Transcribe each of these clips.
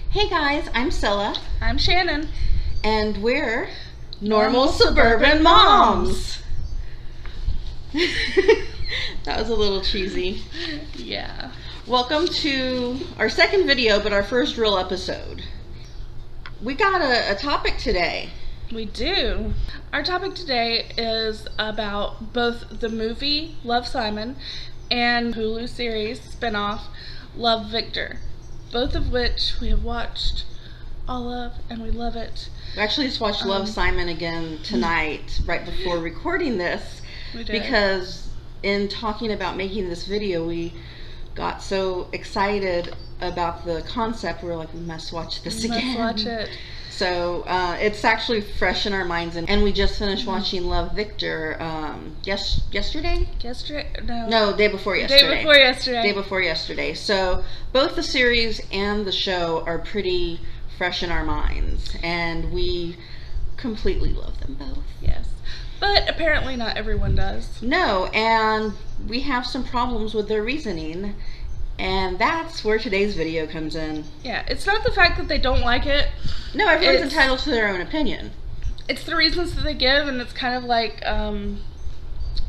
Hey guys, I'm Scylla, I'm Shannon. and we're Normal Suburban Moms. That was a little cheesy. Yeah. Welcome to our second video, but our first real episode. We got a topic today. We do. Our topic today is about both the movie Love, Simon and Hulu series spinoff Love, Victor, both of which we have watched all of and we love it. We actually just watched Love, Simon again tonight, right before recording this, We did. because in talking about making this video, we got so excited about the concept, we were like, we must watch this again. Let's watch it. So it's actually fresh in our minds, and we just finished watching Love, Victor yesterday? No, day before yesterday. Day before yesterday. So both the series and the show are pretty fresh in our minds, and we completely love them both. Yes. But apparently not everyone does. No, and we have some problems with their reasoning, and that's where today's video comes in. Yeah, it's not the fact that they don't like it. No, everyone's entitled to their own opinion. It's the reasons that they give, and it's kind of like, I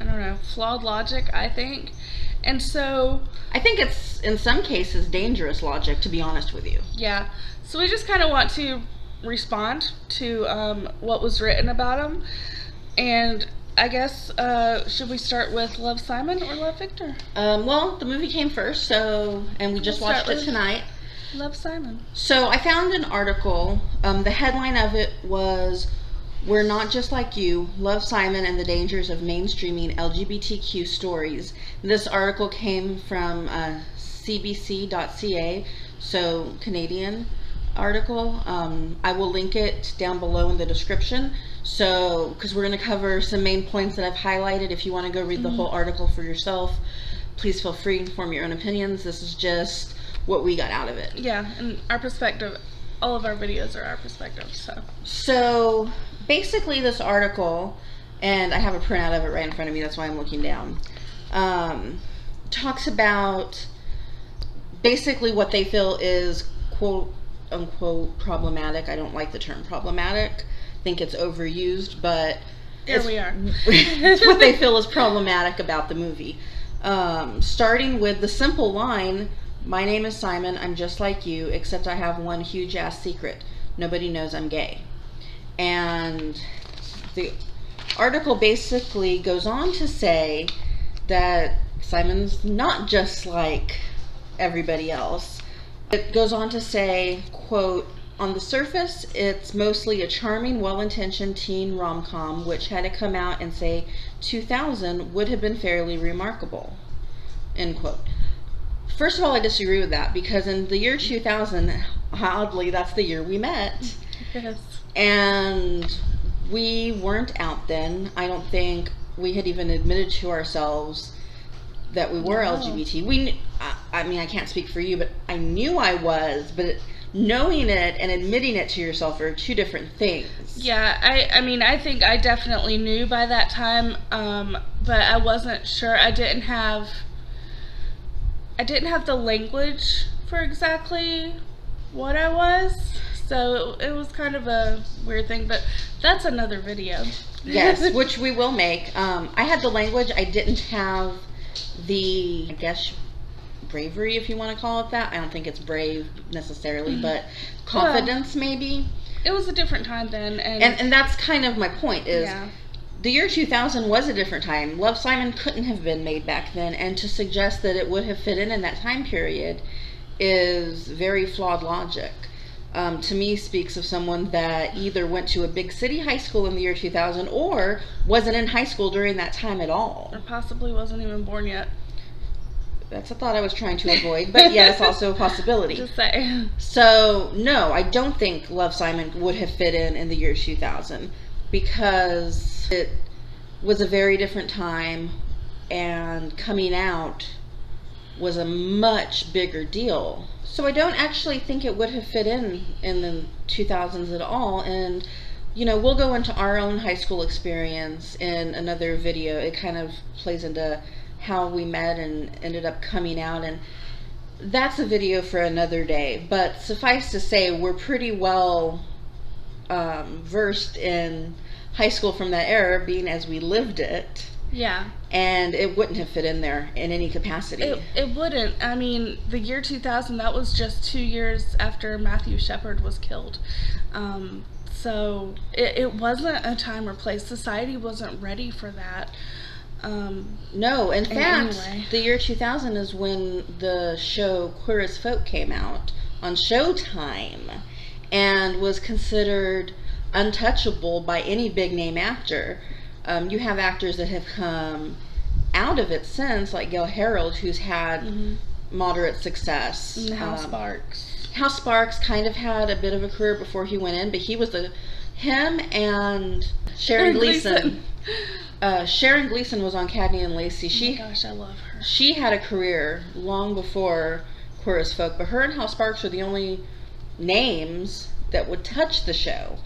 don't know, flawed logic, I think. And so... I think it's, in some cases, dangerous logic, to be honest with you. Yeah. So we just kind of want to respond to what was written about them. And I guess, should we start with Love, Simon or Love, Victor? Well, the movie came first, and we just watched it tonight. Love, Simon. So I found an article. The headline of it was, "We're Not Just Like You, Love, Simon and the Dangers of Mainstreaming LGBTQ Stories." This article came from cbc.ca, so Canadian article. I will link it down below in the description. So, because we're going to cover some main points that I've highlighted. If you want to go read the whole article for yourself, please feel free to form your own opinions. This is just what we got out of it. Yeah, and our perspective, all of our videos are our perspective, so. So, basically this article, and I have a printout of it right in front of me, that's why I'm looking down, talks about basically what they feel is quote unquote problematic. I don't like the term problematic. I think it's overused, but Here we are. It's what they feel is problematic about the movie. Starting with the simple line, "My name is Simon, I'm just like you, except I have one huge ass secret. Nobody knows I'm gay." And the article basically goes on to say that Simon's not just like everybody else. It goes on to say, quote, "On the surface, it's mostly a charming, well-intentioned teen rom-com, which had it come out in, say, 2000, would have been fairly remarkable," end quote. First of all, I disagree with that, because in the year 2000, oddly, that's the year we met. Yes. And we weren't out then. I don't think we had even admitted to ourselves that we were LGBT. I mean, I can't speak for you, but I knew I was, but knowing it and admitting it to yourself are two different things. Yeah, I mean, I think I definitely knew by that time, but I wasn't sure. I didn't have the language for exactly what I was, so it was kind of a weird thing, but that's another video. Yes, which we will make. I had the language, I didn't have the, I guess, bravery, if you want to call it that. I don't think it's brave necessarily, but confidence, maybe. It was a different time then, and that's kind of my point, is the year 2000 was a different time. Love, Simon couldn't have been made back then, and to suggest that it would have fit in that time period is very flawed logic. To me, speaks of someone that either went to a big city high school in the year 2000 or wasn't in high school during that time at all. Or possibly wasn't even born yet. That's a thought I was trying to avoid, but yeah, it's also a possibility. Just say. So, no, I don't think Love, Simon would have fit in the year 2000, because it was a very different time, and coming out was a much bigger deal. So I don't actually think it would have fit in the 2000s at all. And, you know, we'll go into our own high school experience in another video. It kind of plays into how we met and ended up coming out. And That's a video for another day, but suffice to say, we're pretty well versed in high school from that era, being as we lived it. Yeah. And it wouldn't have fit in there in any capacity. It wouldn't. I mean, the year 2000, that was just 2 years after Matthew Shepard was killed. So it wasn't a time or place. Society wasn't ready for that. No, in fact, the year 2000 is when the show Queer as Folk came out on Showtime and was considered untouchable by any big name actor. You have actors that have come out of it since, like Gail Harold, who's had moderate success. And Hal Sparks. Hal Sparks kind of had a bit of a career before he went in, but him and Sharon Gleason. Sharon Gleason was on Cagney and Lacey. Oh my gosh, I love her. She had a career long before Queer as Folk, but her and Hal Sparks were the only names that would touch the show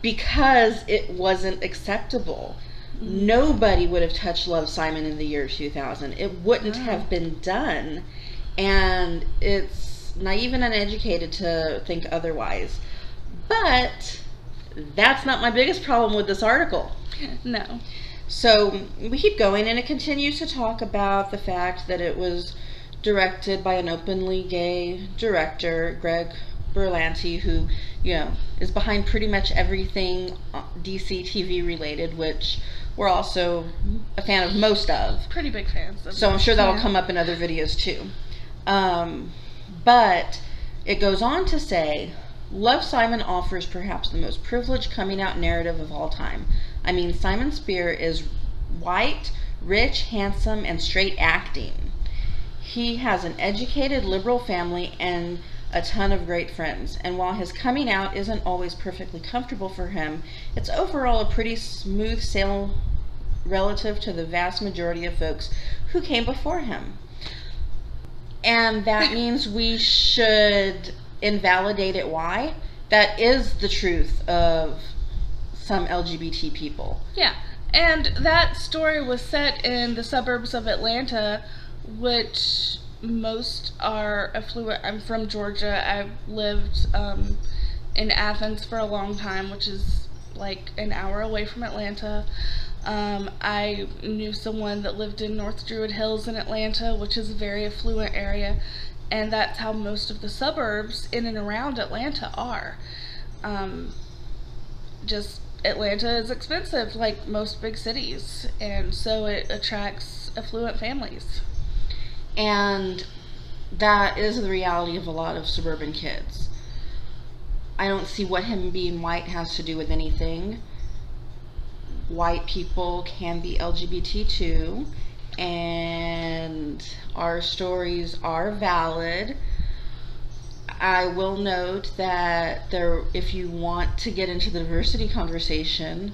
because it wasn't acceptable. Nobody would have touched Love, Simon in the year 2000. It wouldn't have been done, and it's naive and uneducated to think otherwise. But that's not my biggest problem with this article. No. So we keep going, and it continues to talk about the fact that it was directed by an openly gay director, Greg Berlanti, who, is behind pretty much everything DC TV related, which we're also a fan of most of. Pretty big fans of So I'm sure that'll come up in other videos too. But it goes on to say, Love, Simon offers perhaps the most privileged coming out narrative of all time. I mean, Simon Spear is white, rich, handsome, and straight acting. He has an educated, liberal family and a ton of great friends. And while his coming out isn't always perfectly comfortable for him, it's overall a pretty smooth sail relative to the vast majority of folks who came before him. And that means we should invalidate it. Why? That is the truth of some LGBT people. Yeah. And that story was set in the suburbs of Atlanta, which most are affluent. I'm from Georgia. I've lived in Athens for a long time, which is like an hour away from Atlanta. I knew someone that lived in North Druid Hills in Atlanta, which is a very affluent area, and that's how most of the suburbs in and around Atlanta are. Just Atlanta is expensive, like most big cities, and so it attracts affluent families. And that is the reality of a lot of suburban kids. I don't see what him being white has to do with anything. White people can be LGBT too, and our stories are valid. I will note that if you want to get into the diversity conversation,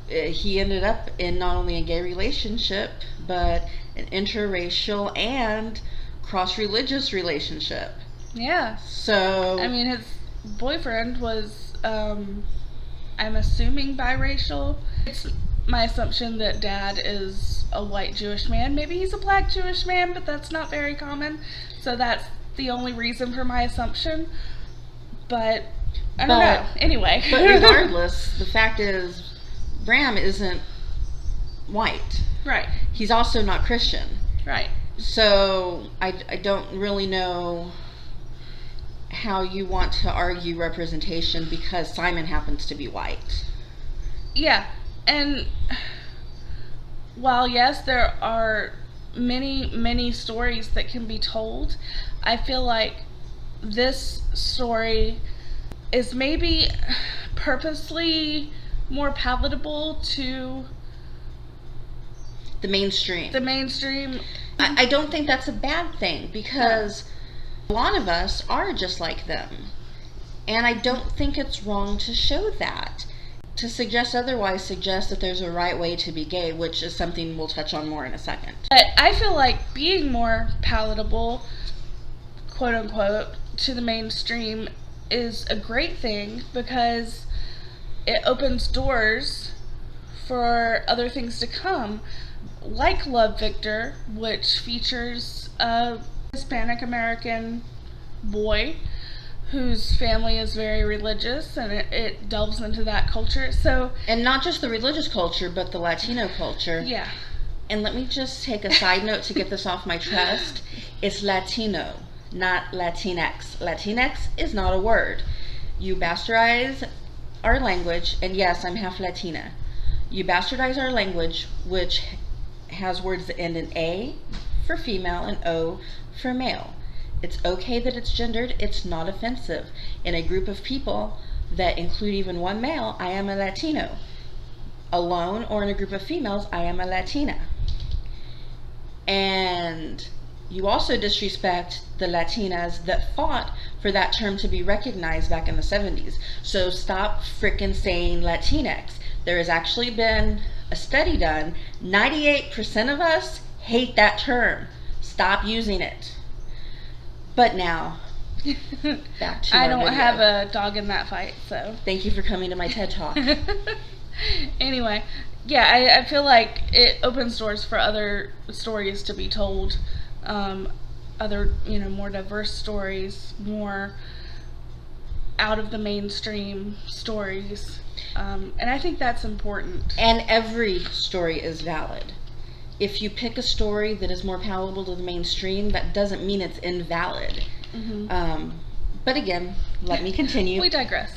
he ended up in not only a gay relationship, but an interracial and cross-religious relationship. Yeah. So I mean, his boyfriend was, I'm assuming biracial. It's my assumption that dad is a white Jewish man. Maybe he's a black Jewish man, but that's not very common. So that's the only reason for my assumption. But I don't know. Anyway. But regardless, the fact is, Bram isn't white. Right. He's also not Christian. Right. So I don't really know how you want to argue representation because Simon happens to be white. Yeah. And while yes, there are many stories that can be told, I feel like this story is maybe purposely more palatable to the mainstream. I don't think that's a bad thing because a lot of us are just like them. And I don't think it's wrong to show that. To suggest otherwise suggests that there's a right way to be gay, which is something we'll touch on more in a second. But I feel like being more palatable, quote unquote, to the mainstream is a great thing because it opens doors for other things to come, like Love, Victor, which features a Hispanic American boy whose family is very religious, and it delves into that culture. So, and not just the religious culture, but the Latino culture. Yeah. And let me just take a side note to get this off my chest. It's Latino, not Latinx. Latinx is not a word. You bastardize our language, and yes, I'm half Latina. You bastardize our language, which has words that end in A for female and O for male. It's okay that it's gendered. It's not offensive. In a group of people that include even one male, I am a Latino. Alone or in a group of females, I am a Latina. And you also disrespect the Latinas that fought for that term to be recognized back in the 70s. So stop frickin' saying Latinx. There has actually been a study done. 98% of us hate that term. Stop using it. But now, back to I our don't video. have a dog in that fight, so. Thank you for coming to my TED Talk. Anyway, yeah, I feel like it opens doors for other stories to be told, other, more diverse stories, more out of the mainstream stories, and I think that's important. And every story is valid. If you pick a story that is more palatable to the mainstream, that doesn't mean it's invalid. Mm-hmm. But again, let me continue. We digress.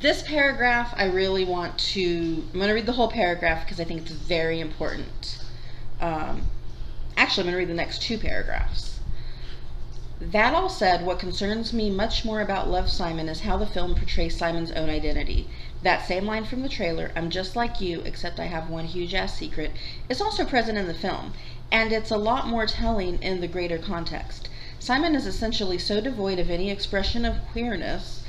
This paragraph, I'm going to read the whole paragraph because I think it's very important. Actually, I'm going to read the next two paragraphs. That all said, what concerns me much more about Love, Simon is how the film portrays Simon's own identity. That same line from the trailer, I'm just like you, except I have one huge-ass secret, is also present in the film, and it's a lot more telling in the greater context. Simon is essentially so devoid of any expression of queerness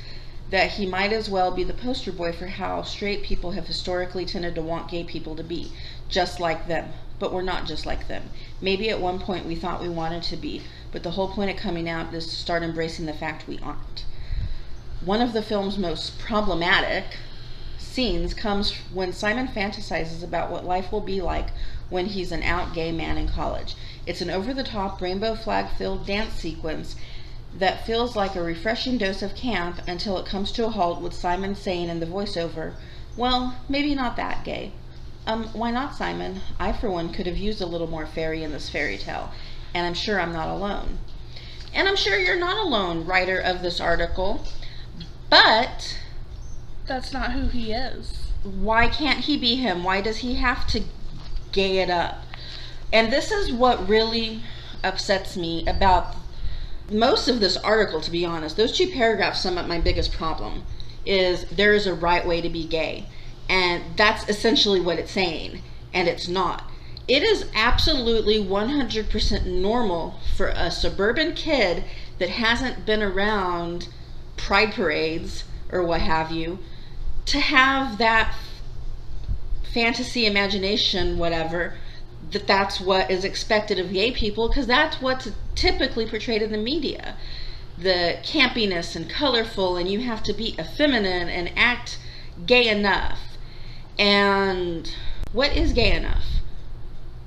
that he might as well be the poster boy for how straight people have historically tended to want gay people to be, just like them. But we're not just like them. Maybe at one point we thought we wanted to be, but the whole point of coming out is to start embracing the fact we aren't. One of the film's most problematic scenes comes when Simon fantasizes about what life will be like when he's an out gay man in college. It's an over-the-top, rainbow flag-filled dance sequence that feels like a refreshing dose of camp until it comes to a halt with Simon saying in the voiceover, well, maybe not that gay. Why not, Simon? I, for one, could have used a little more fairy in this fairy tale, and I'm sure I'm not alone. And I'm sure you're not alone, writer of this article, but that's not who he is. Why can't he be him? Why does he have to gay it up? And this is what really upsets me about most of this article, to be honest. Those two paragraphs sum up my biggest problem, is there is a right way to be gay. And that's essentially what it's saying, and it's not. It is absolutely 100% normal for a suburban kid that hasn't been around pride parades or what have you to have that fantasy, imagination, whatever, that's what is expected of gay people, because that's what's typically portrayed in the media. The campiness and colorful, and you have to be effeminate and act gay enough. And what is gay enough?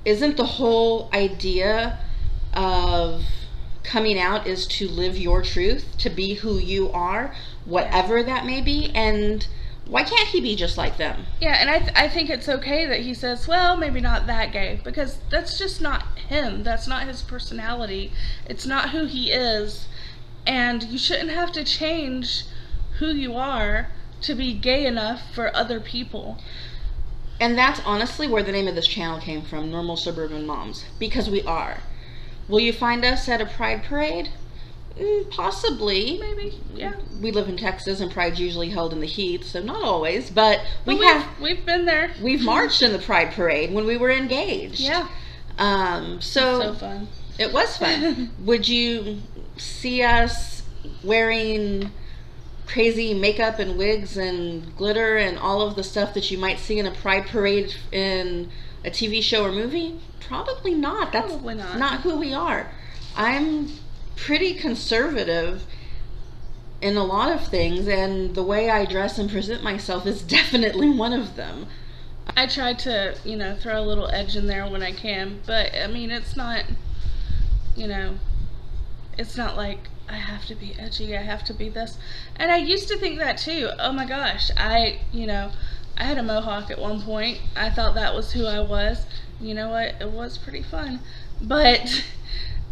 Isn't the whole idea of coming out is to live your truth, to be who you are, whatever that may be? And why can't he be just like them? Yeah, and I think it's okay that he says, well, maybe not that gay, because that's just not him. That's not his personality. It's not who he is. And you shouldn't have to change who you are to be gay enough for other people. And that's honestly where the name of this channel came from, Normal Suburban Moms, because we are. Will you find us at a pride parade? Possibly. Maybe, yeah. We live in Texas, and pride's usually held in the heat, so not always, but we've been there. We've marched in the pride parade when we were engaged. Yeah. So fun. It was fun. Would you see us wearing crazy makeup and wigs and glitter and all of the stuff that you might see in a pride parade in a TV show or movie? Probably not. That's Probably not who we are. I'm pretty conservative in a lot of things, and the way I dress and present myself is definitely one of them. I try to, throw a little edge in there when I can, but I mean, it's not, It's not like I have to be edgy, I have to be this. And I used to think that too. Oh my gosh, I had a mohawk at one point. I thought that was who I was. You know what? It was pretty fun. But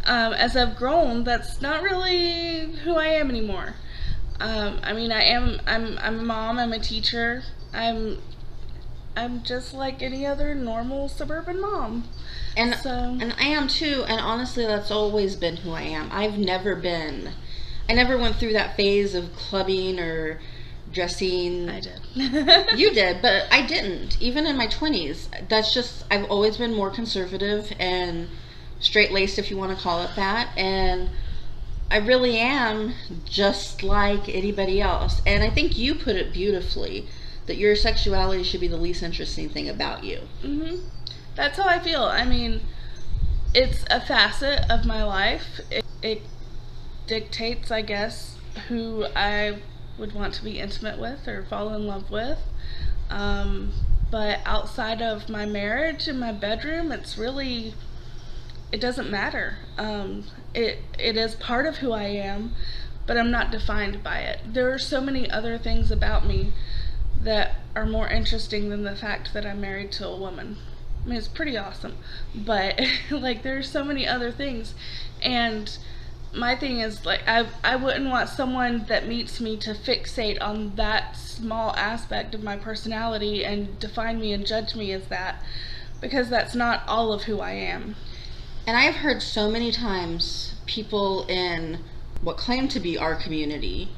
as I've grown, that's not really who I am anymore. I mean, I'm a mom, I'm a teacher. I'm just like any other normal suburban mom. And So and I am too, and honestly that's always been who I am. I never went through that phase of clubbing or dressing. I did. You did, but I didn't. Even in my 20s. That's just, I've always been more conservative and straight-laced, if you want to call it that, and I really am just like anybody else. And I think you put it beautifully, that your sexuality should be the least interesting thing about you. That's how I feel. I mean, it's a facet of my life. It dictates, I guess, who I would want to be intimate with or fall in love with. But outside of my marriage and my bedroom, it doesn't matter. It is part of who I am, but I'm not defined by it. There are so many other things about me that are more interesting than the fact that I'm married to a woman. I mean, it's pretty awesome, but like there's so many other things, and my thing is like I wouldn't want someone that meets me to fixate on that small aspect of my personality and define me and judge me as that, because that's not all of who I am. And I've heard so many times people in what claim to be our community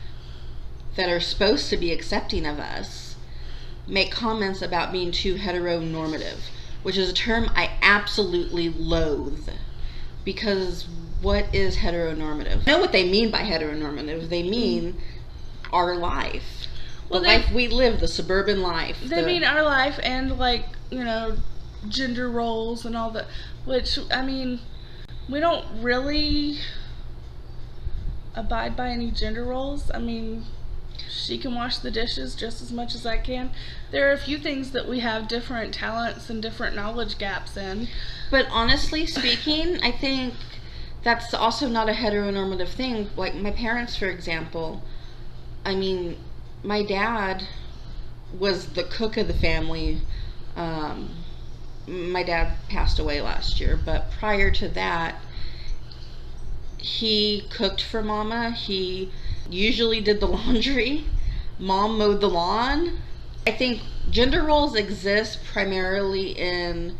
that are supposed to be accepting of us make comments about being too heteronormative, which is a term I absolutely loathe, because what is heteronormative? I know what they mean by heteronormative. They mean our life. Well, the life we live, the suburban life. They mean our life and like, gender roles and all that, which, I mean, we don't really abide by any gender roles. I mean, she can wash the dishes just as much as I can. There are a few things that we have different talents and different knowledge gaps in. But honestly speaking, I think that's also not a heteronormative thing. Like my parents, for example, I mean, my dad was the cook of the family. My dad passed away last year, but prior to that, he cooked for Mama. He usually did the laundry. Mom mowed the lawn. I think gender roles exist primarily in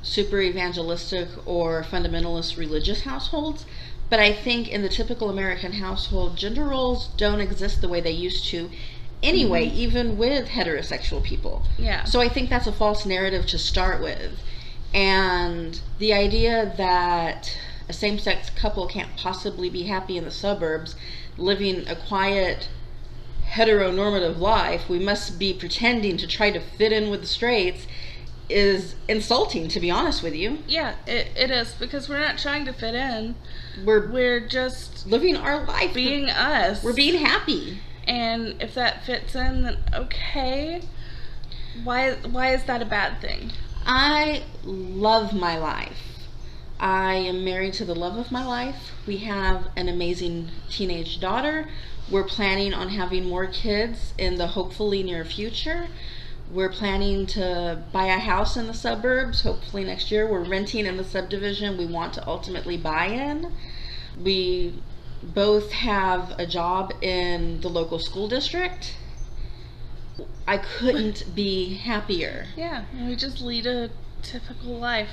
super evangelistic or fundamentalist religious households, but I think in the typical American household, gender roles don't exist the way they used to anyway, even with heterosexual people. Yeah. So I think that's a false narrative to start with. And the idea that a same-sex couple can't possibly be happy in the suburbs living a quiet heteronormative life, we must be pretending to try to fit in with the straights, is insulting, to be honest with you. Yeah, it is, because we're not trying to fit in. We're We're just living our life. being us. We're being happy. And if that fits in, then okay. Why is that a bad thing? I love my life. I am married to the love of my life. We have an amazing teenage daughter. We're planning on having more kids in the hopefully near future. We're planning to buy a house in the suburbs, hopefully next year. We're renting in the subdivision we want to ultimately buy in. We both have a job in the local school district. I couldn't be happier. Yeah, and we just lead a typical life.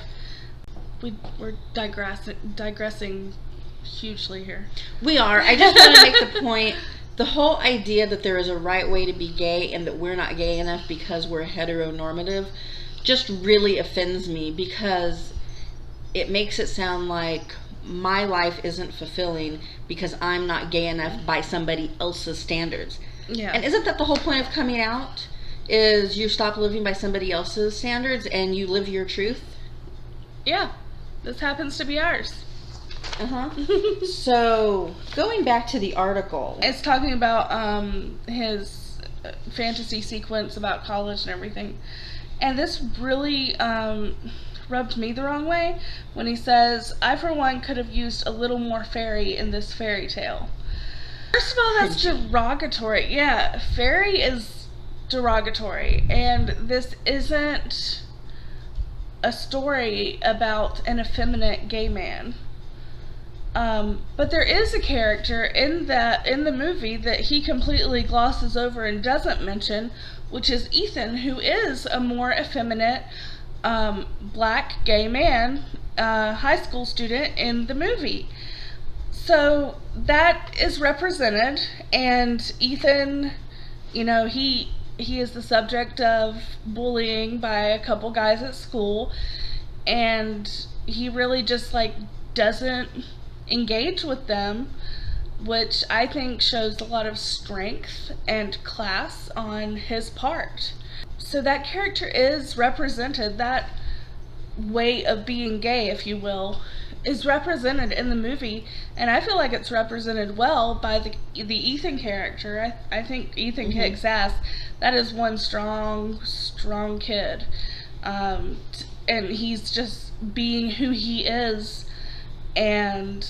We're digressing hugely here. We are. I just want to make the point, the whole idea that there is a right way to be gay and that we're not gay enough because we're heteronormative just really offends me, because it makes it sound like my life isn't fulfilling because I'm not gay enough by somebody else's standards. Yeah. And isn't that the whole point of coming out? Is you stop living by somebody else's standards and you live your truth? Yeah. This happens to be ours. So, going back to the article. It's talking about his fantasy sequence about college and everything. And this really rubbed me the wrong way when he says, "I for one could have used a little more fairy in this fairy tale." First of all, that's derogatory. Yeah, fairy is derogatory, and this isn't a story about an effeminate gay man. But there is a character in the movie that he completely glosses over and doesn't mention, which is Ethan, who is a more effeminate black gay man, high school student in the movie. So that is represented, and Ethan, he is the subject of bullying by a couple guys at school, and he really just doesn't engage with them, which I think shows a lot of strength and class on his part. So that character is represented, that way of being gay, if you will, is represented in the movie, and I feel like it's represented well by the Ethan character. I think Ethan kicks ass. That is one strong kid, and he's just being who he is, and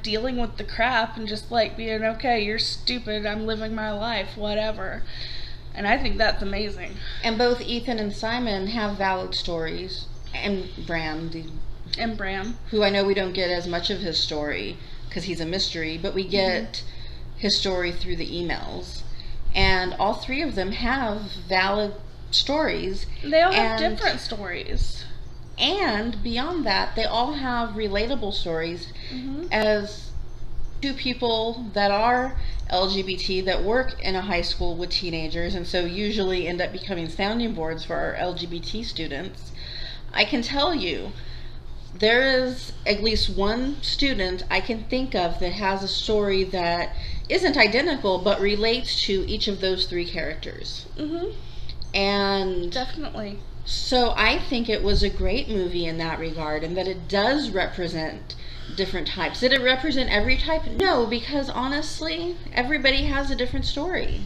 dealing with the crap, and just being, okay, you're stupid, I'm living my life, whatever. And I think that's amazing. And both Ethan and Simon have valid stories, and Bram, who I know we don't get as much of his story because he's a mystery, but we get his story through the emails, and all three of them have valid stories. They all have different stories. And beyond that, they all have relatable stories as two people that are LGBT that work in a high school with teenagers, and so usually end up becoming sounding boards for our LGBT students. I can tell you, there is at least one student I can think of that has a story that isn't identical but relates to each of those three characters. And definitely. So I think it was a great movie in that regard, and that it does represent different types. Did it represent every type? No, because honestly, everybody has a different story.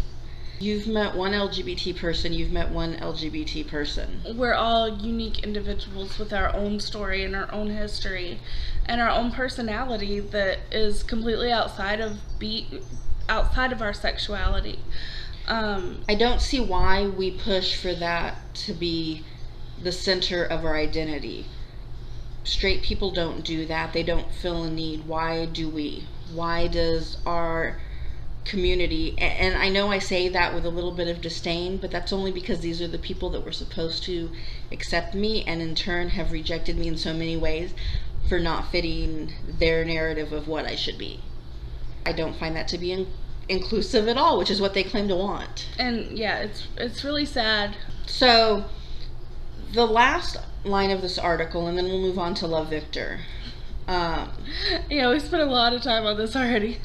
You've met one LGBT person, you've met one LGBT person. We're all unique individuals with our own story and our own history and our own personality that is completely outside of our sexuality. I don't see why we push for that to be the center of our identity. Straight people don't do that. They don't feel a need. Why do we? Why does our community, and I know I say that with a little bit of disdain, but that's only because these are the people that were supposed to accept me, and in turn have rejected me in so many ways for not fitting their narrative of what I should be. I don't find that to be inclusive at all, which is what they claim to want. And yeah, it's really sad. So the last line of this article, and then we'll move on to Love Victor. Yeah, we spent a lot of time on this already.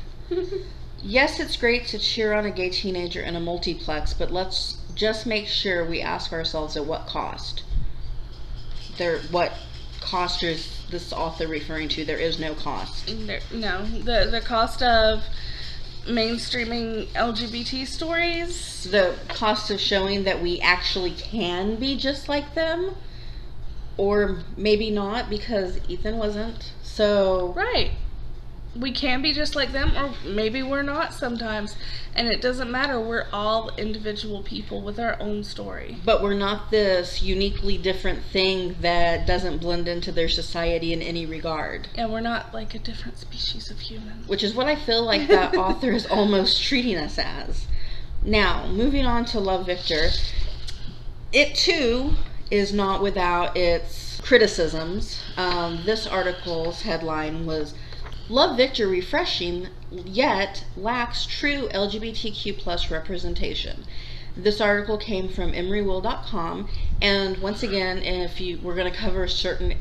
Yes, it's great to cheer on a gay teenager in a multiplex, but let's just make sure we ask ourselves at what cost. What cost is this author referring to? There is no cost. The cost of mainstreaming LGBT stories. The cost of showing that we actually can be just like them, or maybe not, because Ethan wasn't. So right. We can be just like them, or maybe we're not sometimes. And it doesn't matter. We're all individual people with our own story. But we're not this uniquely different thing that doesn't blend into their society in any regard. And we're not like a different species of human. Which is what I feel like that author is almost treating us as. Now, moving on to Love Victor. It, too, is not without its criticisms. This article's headline was, Love Victor refreshing, yet lacks true LGBTQ plus representation. This article came from emerywill.com, and once again, we're going to cover certain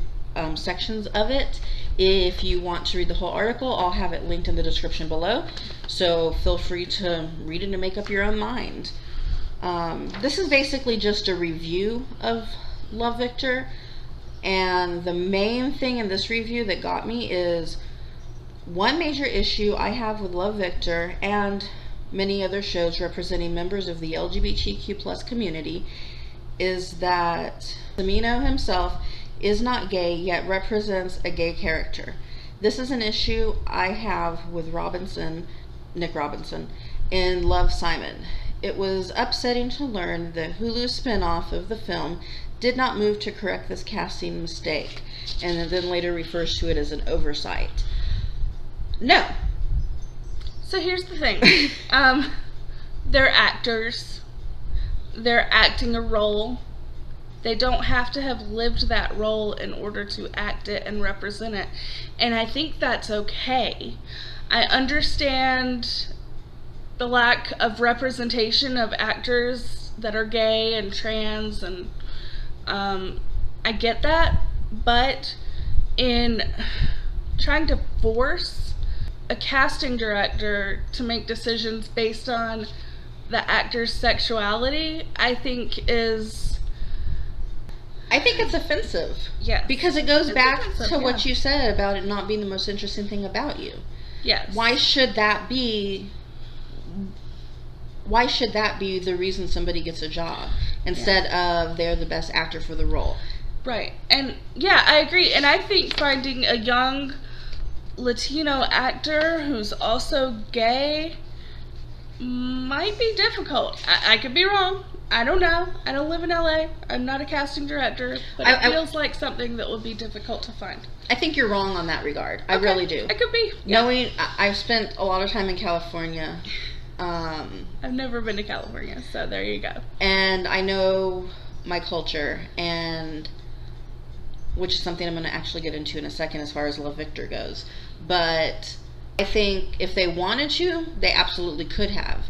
sections of it. If you want to read the whole article, I'll have it linked in the description below, so feel free to read it and make up your own mind. This is basically just a review of Love Victor, and the main thing in this review that got me is one major issue I have with Love Victor and many other shows representing members of the LGBTQ plus community is that Amino himself is not gay yet represents a gay character. This is an issue I have with Nick Robinson, in Love, Simon. It was upsetting to learn the Hulu spinoff of the film did not move to correct this casting mistake, and then later refers to it as an oversight. No. So here's the thing. They're actors. They're acting a role. They don't have to have lived that role in order to act it and represent it. And I think that's okay. I understand the lack of representation of actors that are gay and trans, and I get that. But in trying to force a casting director to make decisions based on the actor's sexuality, I think it's offensive. Yes. Because it goes back to yeah. what you said about it not being the most interesting thing about you. Yes. Why should that be the reason somebody gets a job instead of they're the best actor for the role? Right. And yeah, I agree. And I think finding a young Latino actor who's also gay might be difficult. I could be wrong. I don't know. I don't live in LA. I'm not a casting director, but it feels like something that would be difficult to find. I think you're wrong on that regard. I really do. I could be. Yeah. Knowing I've spent a lot of time in California. I've never been to California, so there you go. And I know my culture, and which is something I'm going to actually get into in a second as far as Love, Victor goes. But I think if they wanted to, they absolutely could have.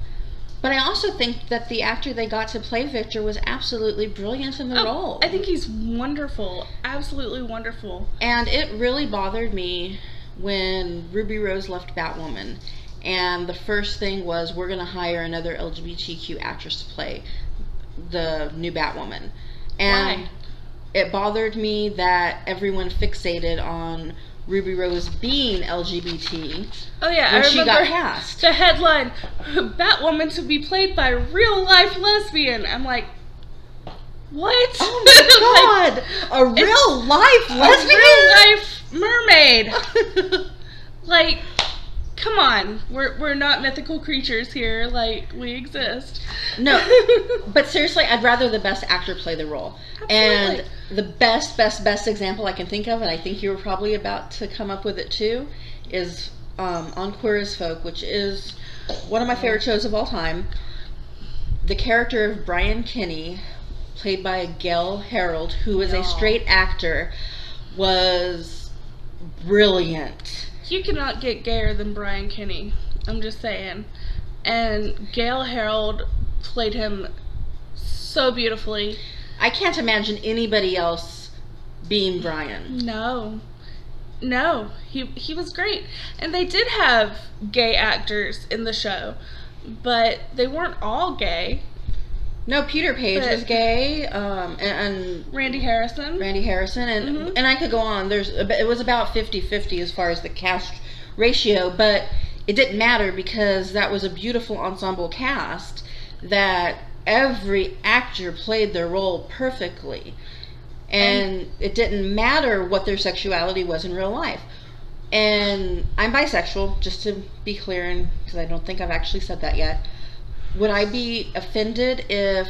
But I also think that the actor they got to play Victor was absolutely brilliant in the role. I think he's wonderful. Absolutely wonderful. And it really bothered me when Ruby Rose left Batwoman. And the first thing was, we're going to hire another LGBTQ actress to play the new Batwoman. And why? It bothered me that everyone fixated on Ruby Rose being LGBT. Oh yeah, when I she remember got cast. The headline, Batwoman to be played by real life lesbian. I'm like, what? Oh my god! A real life lesbian? A real life mermaid. Like, come on. We're not mythical creatures here. Like, we exist. No, but seriously, I'd rather the best actor play the role. Absolutely. And the best example I can think of, and I think you were probably about to come up with it too, is on Queer as Folk, which is one of my favorite shows of all time. The character of Brian Kinney, played by Gail Harold, who is a straight actor, was brilliant. You cannot get gayer than Brian Kinney. I'm just saying. And Gail Harold played him so beautifully. I can't imagine anybody else being Brian. No, he was great. And they did have gay actors in the show, but they weren't all gay. No, Peter Page was gay, and Randy Harrison, and I could go on. It was about 50-50 as far as the cast ratio, but it didn't matter because that was a beautiful ensemble cast that every actor played their role perfectly. And it didn't matter what their sexuality was in real life. And I'm bisexual, just to be clear, and because I don't think I've actually said that yet. Would I be offended if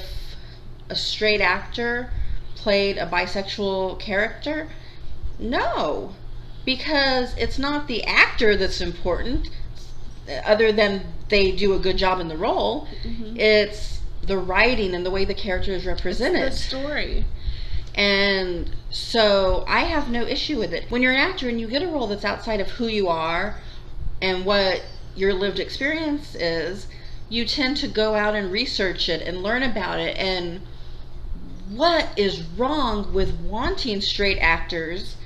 a straight actor played a bisexual character? No, because it's not the actor that's important, other than they do a good job in the role. Mm-hmm. It's the writing and the way the character is represented. It's the story. And so I have no issue with it. When you're an actor and you get a role that's outside of who you are and what your lived experience is, you tend to go out and research it and learn about it. And what is wrong with wanting straight actors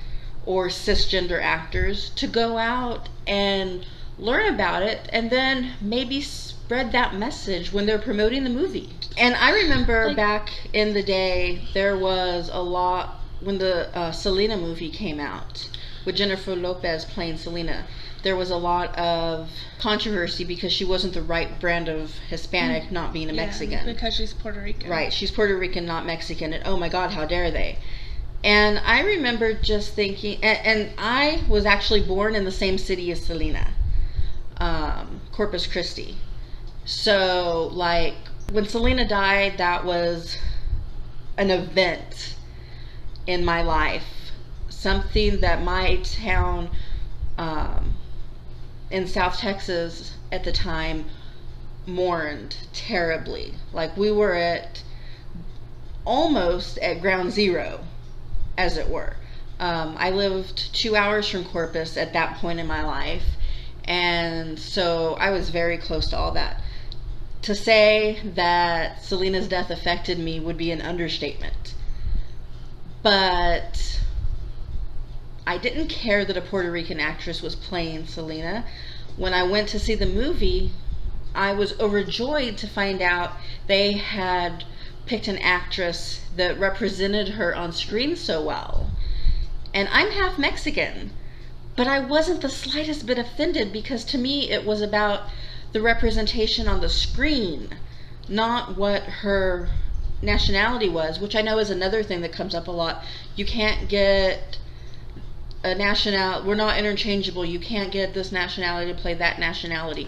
or cisgender actors to go out and learn about it and then maybe spread that message when they're promoting the movie? And I remember back in the day, there was a lot when the Selena movie came out with Jennifer Lopez playing Selena. There was a lot of controversy because she wasn't the right brand of Hispanic, not being a Mexican. Because she's Puerto Rican. Right, she's Puerto Rican, not Mexican, and oh my God, how dare they? And I remember just thinking, and I was actually born in the same city as Selena, Corpus Christi. So, like, when Selena died, that was an event in my life. Something that my town in South Texas at the time mourned terribly. Like, we were almost at ground zero, as it were. I lived 2 hours from Corpus at that point in my life, and so I was very close to all that. To say that Selena's death affected me would be an understatement. But I didn't care that a Puerto Rican actress was playing Selena. When I went to see the movie, I was overjoyed to find out they had picked an actress that represented her on screen so well. And I'm half Mexican, but I wasn't the slightest bit offended, because to me it was about the representation on the screen, not what her nationality was, which I know is another thing that comes up a lot. You can't get a nationality, we're not interchangeable, you can't get this nationality to play that nationality.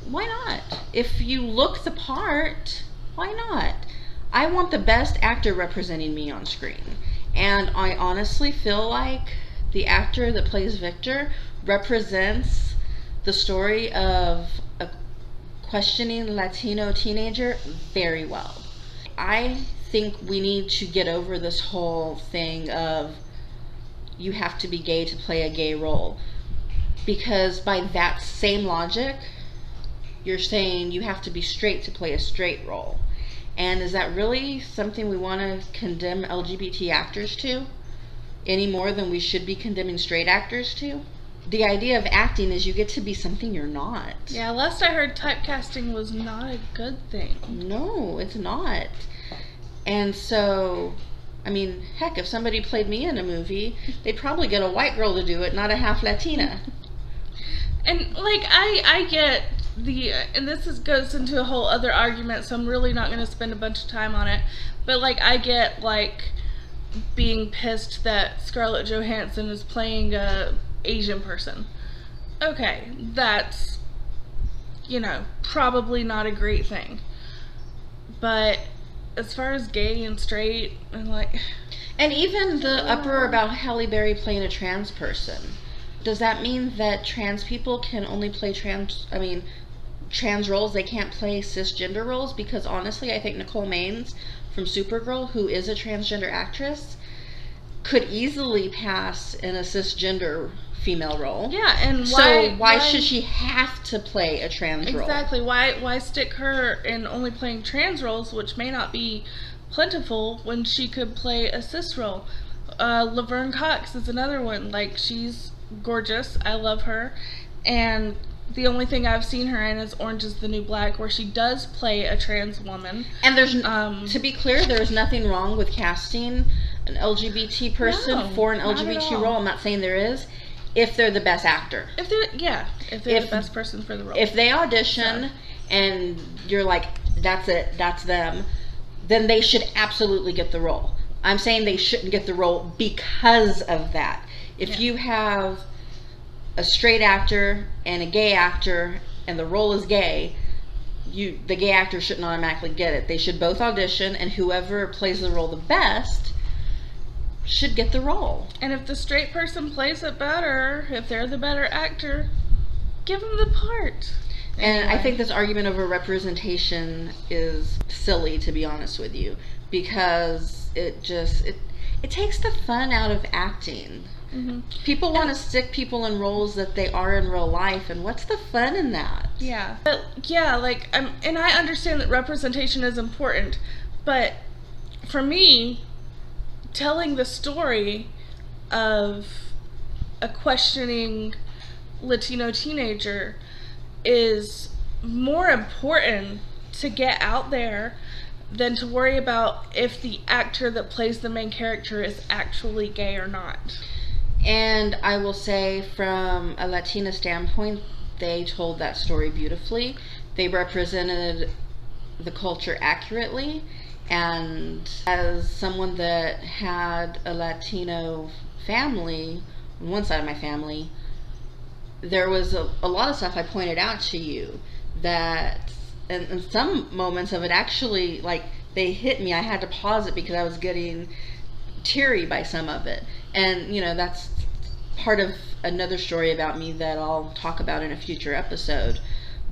Why not? If you look the part, why not? I want the best actor representing me on screen. And I honestly feel like the actor that plays Victor represents the story of a questioning Latino teenager very well. I think we need to get over this whole thing of you have to be gay to play a gay role. Because by that same logic, you're saying you have to be straight to play a straight role. And is that really something we want to condemn LGBT actors to? Any more than we should be condemning straight actors to? The idea of acting is you get to be something you're not. Yeah, last I heard, typecasting was not a good thing. No, it's not. And so, I mean, heck, if somebody played me in a movie, they'd probably get a white girl to do it, not a half Latina. And, like, I get and this goes into a whole other argument, so I'm really not going to spend a bunch of time on it, but, like, I get, like, being pissed that Scarlett Johansson is playing a Asian person. Okay, that's, probably not a great thing. But as far as gay and straight, and, like... And even the uproar about Halle Berry playing a trans person. Does that mean that trans people can only play trans roles? They can't play cisgender roles? Because honestly, I think Nicole Maines from Supergirl, who is a transgender actress, could easily pass in a cisgender female role. Yeah, and why should she have to play a trans role? Exactly. Why stick her in only playing trans roles, which may not be plentiful, when she could play a cis role? Laverne Cox is another one. Like, she's gorgeous. I love her. And the only thing I've seen her in is Orange is the New Black, where she does play a trans woman. And there's, to be clear, there's nothing wrong with casting an LGBT person for an LGBT role. I'm not saying there is, if they're the best actor. If they're the best person for the role. If they audition and you're like, that's it, that's them, then they should absolutely get the role. I'm saying they shouldn't get the role because of that. If you have a straight actor and a gay actor and the role is gay, the gay actor shouldn't automatically get it. They should both audition, and whoever plays the role the best should get the role. And if the straight person plays it better, if they're the better actor, give them the part. And I think this argument over representation is silly, to be honest with you, because it takes the fun out of acting. Mm-hmm. People want to stick people in roles that they are in real life, and what's the fun in that? Yeah. And I understand that representation is important, but for me, telling the story of a questioning Latino teenager is more important to get out there than to worry about if the actor that plays the main character is actually gay or not. And I will say, from a Latina standpoint, they told that story beautifully. They represented the culture accurately, And as someone that had a Latino family, on one side of my family, there was a lot of stuff I pointed out to you that, and some moments of it actually, like, they hit me. I had to pause it because I was getting teary by some of it. And, that's part of another story about me that I'll talk about in a future episode.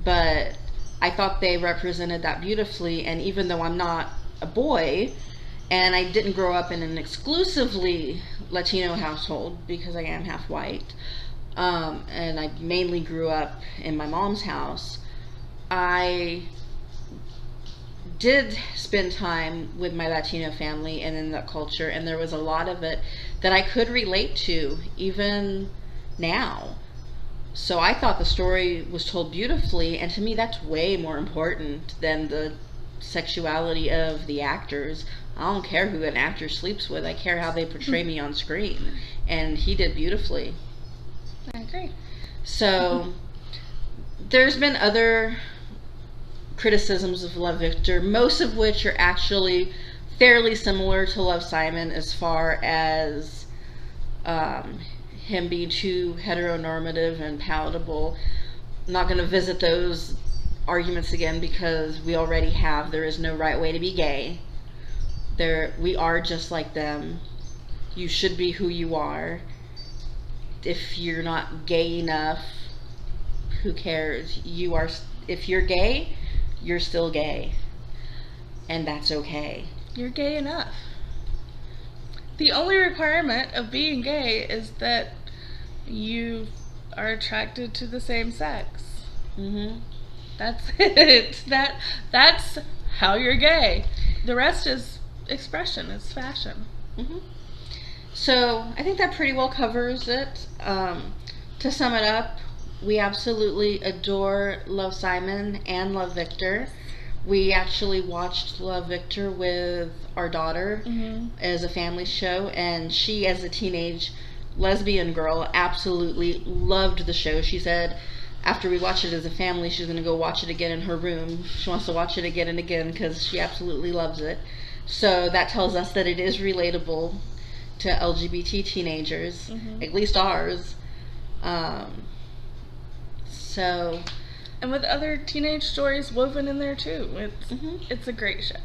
But I thought they represented that beautifully, and even though I'm not a boy, and I didn't grow up in an exclusively Latino household because I am half white, and I mainly grew up in my mom's house, I did spend time with my Latino family and in that culture, and there was a lot of it that I could relate to even now. So I thought the story was told beautifully, and to me that's way more important than the sexuality of the actors. I don't care who an actor sleeps with, I care how they portray me on screen, and he did beautifully. I agree. So there's been other criticisms of Love Victor, most of which are actually fairly similar to Love Simon as far as him being too heteronormative and palatable. I'm not going to visit those arguments again because we already have. There is no right way to be gay. We are just like them. You should be who you are. If you're not gay enough, who cares? If you're gay, you're still gay, and that's okay. You're gay enough. The only requirement of being gay is that you are attracted to the same sex. That's it. That's how you're gay. The rest is expression. It's fashion. So I think that pretty well covers it. To sum it up, we absolutely adore Love Simon and Love Victor. We actually watched Love Victor with our daughter as a family show, and she, as a teenage lesbian girl, absolutely loved the show. She said after we watched it as a family, she's going to go watch it again in her room. She wants to watch it again and again because she absolutely loves it. So that tells us that it is relatable to LGBT teenagers, at least ours. And with other teenage stories woven in there too. It's a great show.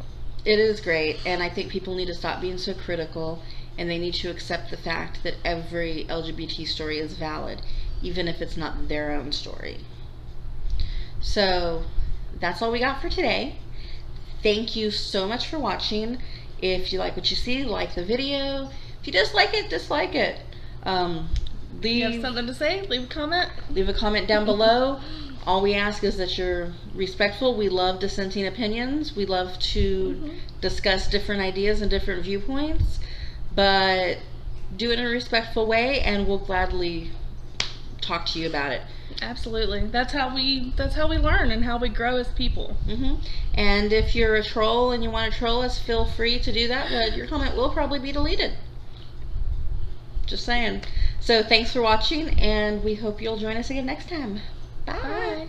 It is great, and I think people need to stop being so critical, and they need to accept the fact that every LGBT story is valid, even if it's not their own story. So that's all we got for today. Thank you so much for watching. If you like what you see, like the video. If you dislike it, dislike it. If you have something to say, leave a comment. Leave a comment down below. All we ask is that you're respectful. We love dissenting opinions. We love to discuss different ideas and different viewpoints, but do it in a respectful way, and we'll gladly talk to you about it. Absolutely. That's how we learn and how we grow as people. And if you're a troll and you want to troll us, feel free to do that, but your comment will probably be deleted. Just saying. So thanks for watching, and we hope you'll join us again next time. Bye. Bye.